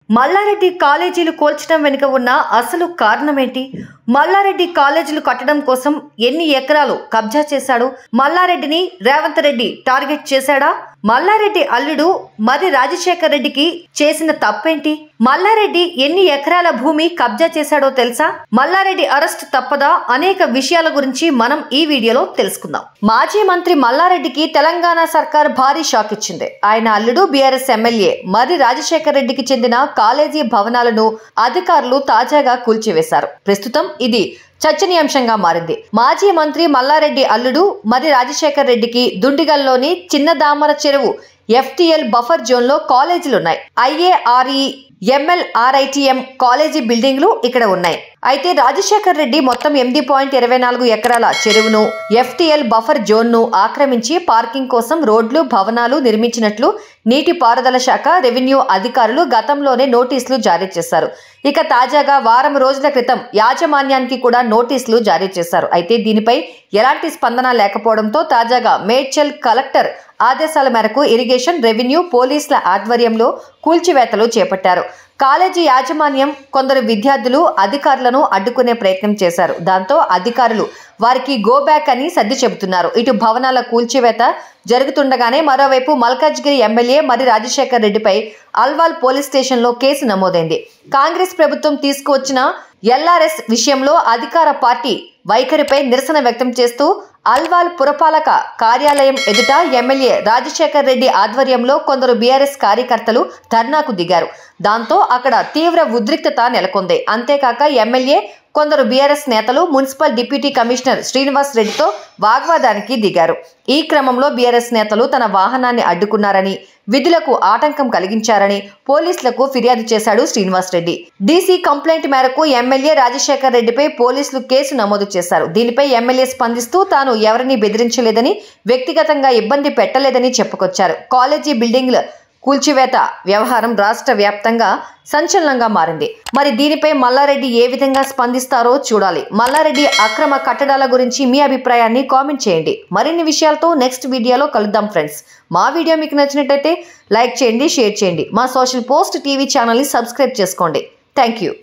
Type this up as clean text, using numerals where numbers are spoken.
మల్లారెడ్డి కాలేజీలు కూల్చడం వెనుక ఉన్న అసలు కారణమేంటి? మల్లారెడ్డి కాలేజీలు కట్టడం కోసం ఎన్ని ఎకరాలు కబ్జా చేశాడు? మల్లారెడ్డిని రేవంత్ రెడ్డి టార్గెట్ చేశాడా? మల్లారెడ్డి అల్లుడు మరి రాజశేఖర్ రెడ్డికి చేసిన తప్పేంటి? మల్లారెడ్డి ఎన్ని ఎకరాల భూమి కబ్జా చేశాడో తెలుసా? మల్లారెడ్డి అరెస్ట్ తప్పదా? అనేక విషయాల గురించి మనం ఈ వీడియోలో తెలుసుకుందాం. మాజీ మంత్రి మల్లారెడ్డికి తెలంగాణ సర్కార్ భారీ షాక్ ఇచ్చింది. ఆయన అల్లుడు బీఆర్ఎస్ ఎమ్మెల్యే మరి రాజశేఖర్ రెడ్డికి చెందిన కాలేజీ భవనాలను అధికారులు తాజాగా కూల్చివేశారు. ప్రస్తుతం ఇది చర్చనీయాంశంగా మారింది. మాజీ మంత్రి మల్లారెడ్డి అల్లుడు మరి రాజశేఖర్ రెడ్డికి దుండిగల్లోని చిన్న దామర చెరువు FTL బఫర్ జోన్ లో కాలేజీలున్నాయి. IARE MLRITM కాలేజీ బిల్డింగ్లు ఇక్కడ ఉన్నాయి. అయితే రాజశేఖర్ రెడ్డి మొత్తం 8.24 ఎకరాల చెరువును FTL బఫర్ జోన్ ను ఆక్రమించి పార్కింగ్ కోసం రోడ్లు, భవనాలు నిర్మించినట్లు నీటిపారుదల శాఖ, రెవెన్యూ అధికారులు గతంలోనే నోటీసులు జారీ చేశారు. ఇక తాజాగా వారం రోజుల క్రితం యాజమాన్యానికి కూడా నోటీసులు జారీ చేశారు. అయితే దీనిపై ఎలాంటి స్పందన లేకపోవడంతో తాజాగా మేడ్చల్ కలెక్టర్ ఆదేశాల మేరకు ఇరిగేషన్, రెవెన్యూ, పోలీసుల ఆధ్వర్యంలో కూల్చివేతలు చేపట్టారు. కాలేజీ యాజమాన్యం కొందరు విద్యార్థులు అధికారులను అడ్డుకునే ప్రయత్నం చేశారు. దాంతో అధికారులు వారికి గో బ్యాక్ అని సర్ది చెబుతున్నారు. ఇటు భవనాల కూల్చివేత జరుగుతుండగానే మరోవైపు మల్కాజ్గిరి ఎమ్మెల్యే మరి రాజశేఖర్ రెడ్డిపై అల్వాల్ పోలీస్ స్టేషన్లో కేసు నమోదైంది. కాంగ్రెస్ ప్రభుత్వం తీసుకువచ్చిన LRS విషయంలో అధికార పార్టీ వైఖరిపై నిరసన వ్యక్తం చేస్తూ అల్వాల్ పురపాలక కార్యాలయం ఎదుట ఎమ్మెల్యే రాజశేఖర్ రెడ్డి ఆధ్వర్యంలో కొందరు బీఆర్ఎస్ కార్యకర్తలు ధర్నాకు దిగారు. దాంతో అక్కడ తీవ్ర ఉద్రిక్తత నెలకొంది. అంతేకాక ఎమ్మెల్యే, కొందరు బీఆర్ఎస్ నేతలు మున్సిపల్ డిప్యూటీ కమిషనర్ శ్రీనివాస్ రెడ్డితో వాగ్వాదానికి దిగారు. ఈ క్రమంలో బీఆర్ఎస్ నేతలు తన వాహనాన్ని అడ్డుకున్నారని, విధులకు ఆటంకం కలిగించారని పోలీసులకు ఫిర్యాదు చేశాడు శ్రీనివాస్ రెడ్డి. డీసీ కంప్లైంట్ మేరకు ఎమ్మెల్యే రాజశేఖర్ రెడ్డిపై పోలీసులు కేసు నమోదు చేశారు. దీనిపై ఎమ్మెల్యే స్పందిస్తూ తాను ఎవరిని బెదిరించలేదని, వ్యక్తిగతంగా ఇబ్బంది పెట్టలేదని చెప్పుకొచ్చారు. కాలేజీ బిల్డింగ్ల కూల్చివేత వ్యవహారం రాష్ట్ర వ్యాప్తంగా సంచలనంగా మారింది. మరి దీనిపై మల్లారెడ్డి ఏ విధంగా స్పందిస్తారో చూడాలి. మల్లారెడ్డి అక్రమ కట్టడాల గురించి మీ అభిప్రాయాన్ని కామెంట్ చేయండి. మరిన్ని విషయాలతో నెక్స్ట్ వీడియోలో కలుద్దాం ఫ్రెండ్స్. మా వీడియో మీకు నచ్చినట్టయితే లైక్ చేయండి, షేర్ చేయండి. మా సోషల్ పోస్ట్ టీవీ ఛానల్ని సబ్స్క్రైబ్ చేసుకోండి. Thank you.